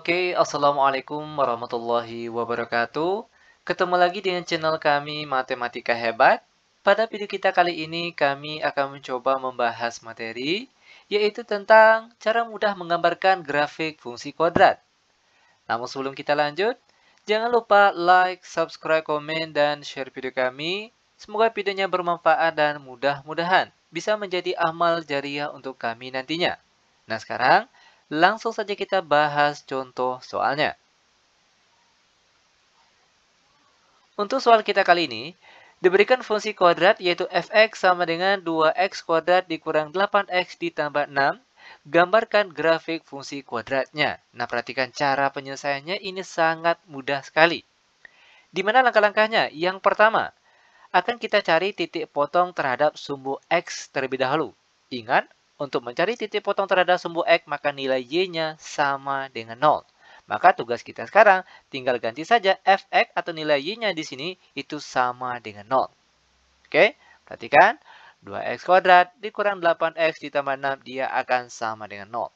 Oke, Assalamualaikum warahmatullahi wabarakatuh. Ketemu lagi dengan channel kami Matematika Hebat. Pada video kita kali ini, kami akan mencoba membahas materi, yaitu tentang cara mudah menggambarkan grafik fungsi kuadrat. Namun sebelum kita lanjut, jangan lupa like, subscribe, komen, dan share video kami. Semoga videonya bermanfaat dan mudah-mudahan bisa menjadi amal jariah untuk kami nantinya. Nah sekarang, langsung saja kita bahas contoh soalnya. Untuk soal kita kali ini, diberikan fungsi kuadrat yaitu fx sama dengan 2x kuadrat dikurang 8x ditambah 6. Gambarkan grafik fungsi kuadratnya. Nah, perhatikan cara penyelesaiannya ini sangat mudah sekali. Di mana langkah-langkahnya? Yang pertama, akan kita cari titik potong terhadap sumbu x terlebih dahulu. Ingat, untuk mencari titik potong terhadap sumbu x, maka nilai y-nya sama dengan 0. Maka tugas kita sekarang tinggal ganti saja fx atau nilai y-nya di sini itu sama dengan 0. Oke, perhatikan. 2x kuadrat dikurang 8x ditambah 6, dia akan sama dengan 0.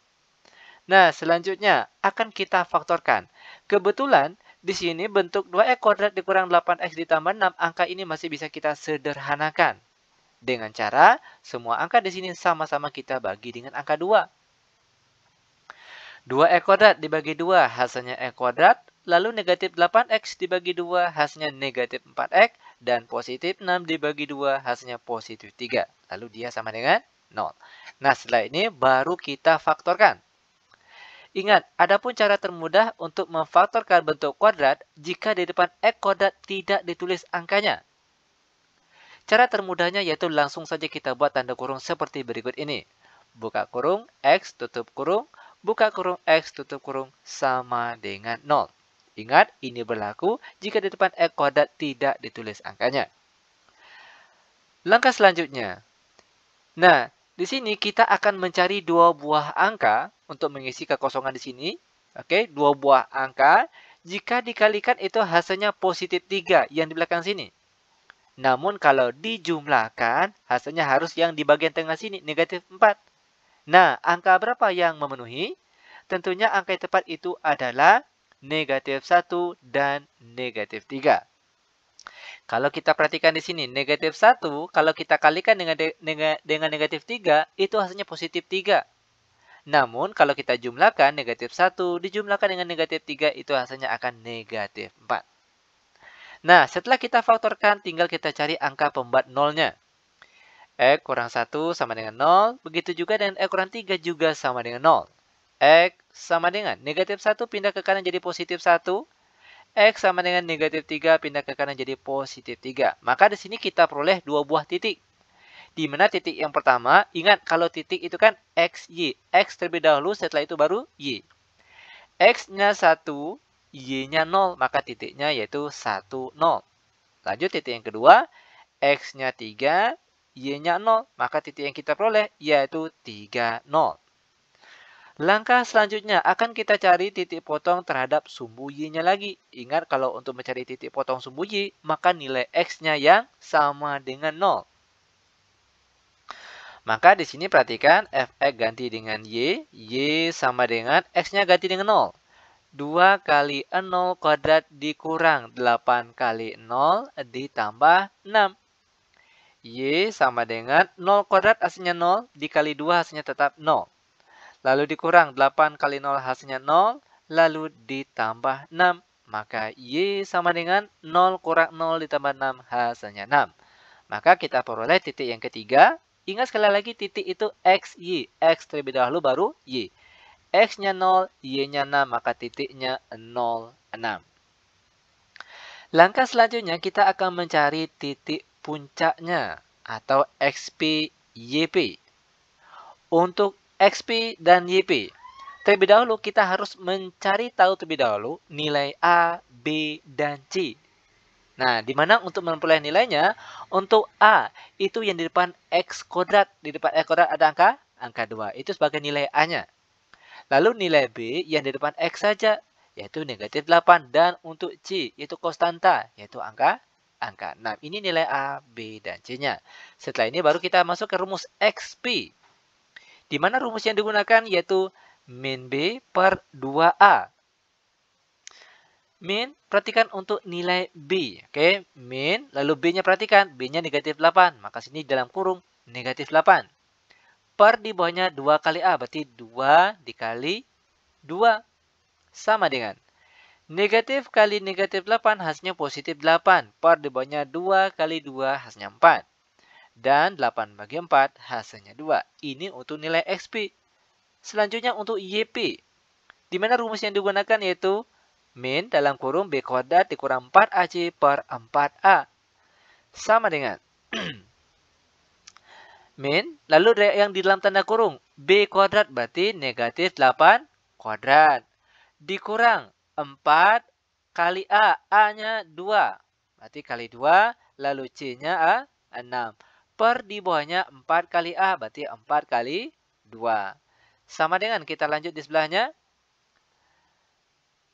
Nah, selanjutnya akan kita faktorkan. Kebetulan di sini bentuk 2x kuadrat dikurang 8x ditambah 6, angka ini masih bisa kita sederhanakan. Dengan cara semua angka di sini sama-sama kita bagi dengan angka 2. 2x kuadrat dibagi 2 hasilnya x kuadrat, lalu negatif 8x dibagi 2 hasilnya negatif 4x, dan positif 6 dibagi 2 hasilnya positif 3. Lalu dia sama dengan 0. Nah, setelah ini baru kita faktorkan. Ingat, ada pun cara termudah untuk memfaktorkan bentuk kuadrat jika di depan x kuadrat tidak ditulis angkanya. Cara termudahnya yaitu langsung saja kita buat tanda kurung seperti berikut ini. Buka kurung, x tutup kurung, buka kurung, x tutup kurung, sama dengan 0. Ingat, ini berlaku jika di depan x kuadrat tidak ditulis angkanya. Langkah selanjutnya. Nah, di sini kita akan mencari dua buah angka untuk mengisi kekosongan di sini. Oke, dua buah angka. Jika dikalikan itu hasilnya positif 3 yang di belakang sini. Namun kalau dijumlahkan, hasilnya harus yang di bagian tengah sini, negatif 4. Nah, angka berapa yang memenuhi? Tentunya angka yang tepat itu adalah negatif 1 dan negatif 3. Kalau kita perhatikan di sini, negatif 1, kalau kita kalikan dengan negatif 3, itu hasilnya positif 3. Namun, kalau kita jumlahkan negatif 1, dijumlahkan dengan negatif 3, itu hasilnya akan negatif 4. Nah, setelah kita faktorkan, tinggal kita cari angka pembuat nolnya. X kurang 1 sama dengan 0. Begitu juga dengan X kurang 3 juga sama dengan 0. X sama dengan negatif 1 pindah ke kanan jadi positif 1. X sama dengan negatif 3 pindah ke kanan jadi positif 3. Maka di sini kita peroleh dua buah titik. Di mana titik yang pertama, ingat kalau titik itu kan X, Y. X terlebih dahulu, setelah itu baru Y. X-nya 1, Y-nya 0, maka titiknya yaitu 1, 0. Lanjut titik yang kedua, X-nya 3, Y-nya 0, maka titik yang kita peroleh yaitu 3, 0. Langkah selanjutnya akan kita cari titik potong terhadap sumbu Y-nya lagi. Ingat kalau untuk mencari titik potong sumbu Y, maka nilai X-nya yang sama dengan 0. Maka di sini perhatikan fx ganti dengan Y. Y sama dengan X-nya ganti dengan 0. 2 kali 0 kuadrat dikurang 8 kali 0 ditambah 6. Y sama dengan 0 kuadrat hasilnya 0, dikali 2 hasilnya tetap 0. Lalu dikurang 8 kali 0 hasilnya 0, lalu ditambah 6. Maka Y sama dengan 0 kurang 0 ditambah 6 hasilnya 6. Maka kita peroleh titik yang ketiga. Ingat sekali lagi titik itu X, Y. X terlebih dahulu baru Y. X-nya 0, Y-nya 6, maka titiknya 0, 6. Langkah selanjutnya kita akan mencari titik puncaknya atau XP, YP. Untuk XP dan YP, terlebih dahulu kita harus mencari tahu terlebih dahulu nilai A, B, dan C. Nah, di mana untuk memperoleh nilainya? Untuk A, itu yang di depan X kuadrat. Di depan X kuadrat ada angka 2. Itu sebagai nilai A-nya. Lalu nilai B yang di depan X saja, yaitu negatif 8. Dan untuk C, yaitu konstanta, yaitu angka 6. Ini nilai A, B, dan C-nya. Setelah ini baru kita masuk ke rumus XP. Di mana rumus yang digunakan yaitu min B per 2A. Min, perhatikan untuk nilai B. Oke, min, lalu B-nya perhatikan. B-nya negatif 8. Maka sini dalam kurung negatif 8. Per di bawahnya 2 kali A. Berarti 2 dikali 2. Sama dengan negatif kali negatif 8 hasilnya positif 8. Per di bawahnya 2 kali 2 hasilnya 4. Dan 8 bagi 4 hasilnya 2. Ini untuk nilai XP. Selanjutnya untuk YP. Di mana rumus yang digunakan yaitu min dalam kurung B kuadrat dikurang 4AC per 4A. Sama dengan min, lalu yang di dalam tanda kurung B kuadrat berarti negatif 8 kuadrat. Dikurang 4 kali A. A-nya 2. Berarti kali 2, lalu C-nya A, 6. Per di bawahnya 4 kali A, berarti 4 kali 2. Sama dengan kita lanjut di sebelahnya.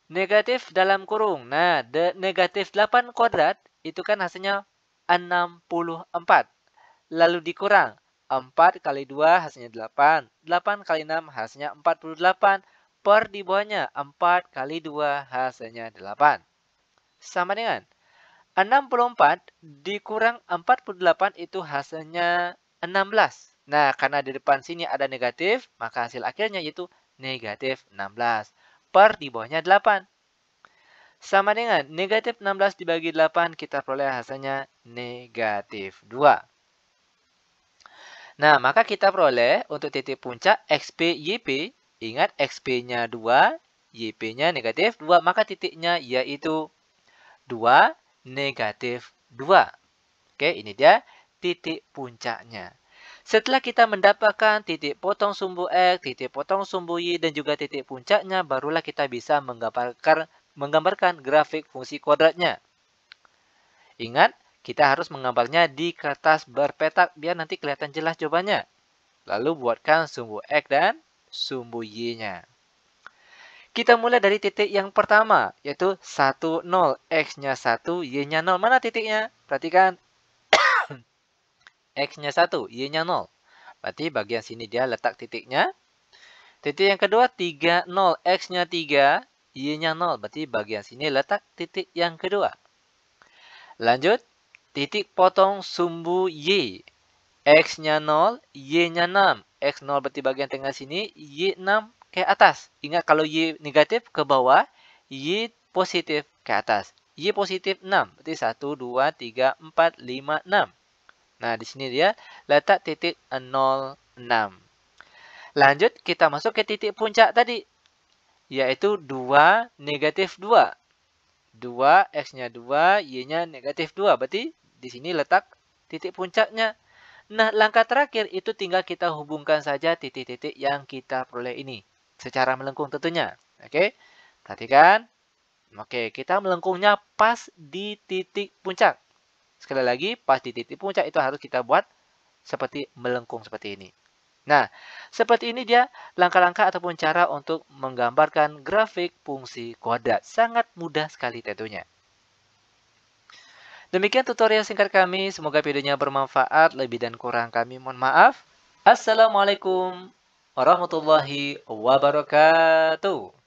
Negatif dalam kurung. Nah, negatif 8 kuadrat itu kan hasilnya 64. Lalu dikurang 4 kali 2 hasilnya 8. 8 kali 6 hasilnya 48. Per di bawahnya 4 kali 2 hasilnya 8. Sama dengan 64 dikurang 48 itu hasilnya 16. Nah, karena di depan sini ada negatif, maka hasil akhirnya yaitu negatif 16. Per di bawahnya 8. Sama dengan negatif 16 dibagi 8, kita peroleh hasilnya negatif 2. Nah, maka kita peroleh untuk titik puncak XP YP. Ingat XP-nya 2, YP-nya negatif 2, maka titiknya yaitu 2, negatif 2. Oke, ini dia titik puncaknya. Setelah kita mendapatkan titik potong sumbu X, titik potong sumbu Y, dan juga titik puncaknya, barulah kita bisa menggambarkan grafik fungsi kuadratnya. Ingat, kita harus menggambarnya di kertas berpetak biar nanti kelihatan jelas jawabannya. Lalu buatkan sumbu X dan sumbu Y-nya. Kita mulai dari titik yang pertama, yaitu 1, 0. X-nya 1, Y-nya 0. Mana titiknya? Perhatikan. X-nya 1, Y-nya 0. Berarti bagian sini dia letak titiknya. Titik yang kedua, 3, 0. X-nya 3, Y-nya 0. Berarti bagian sini letak titik yang kedua. Lanjut, titik potong sumbu Y. X-nya 0, Y-nya 6. X 0 berarti bagian tengah sini, Y 6 ke atas. Ingat kalau Y negatif ke bawah, Y positif ke atas. Y positif 6. Berarti 1, 2, 3, 4, 5, 6. Nah, di sini dia letak titik 0, 6. Lanjut, kita masuk ke titik puncak tadi. Yaitu 2, negatif 2. 2, X-nya 2, Y-nya negatif 2. Berarti di sini letak titik puncaknya. Nah, langkah terakhir itu tinggal kita hubungkan saja titik-titik yang kita peroleh ini. Secara melengkung tentunya. Oke, perhatikan. Oke, kita melengkungnya pas di titik puncak. Sekali lagi, pas di titik puncak itu harus kita buat seperti melengkung seperti ini. Nah, seperti ini dia langkah-langkah ataupun cara untuk menggambarkan grafik fungsi kuadrat. Sangat mudah sekali tentunya. Demikian tutorial singkat kami. Semoga videonya bermanfaat. Lebih dan kurang kami mohon maaf. Assalamualaikum warahmatullahi wabarakatuh.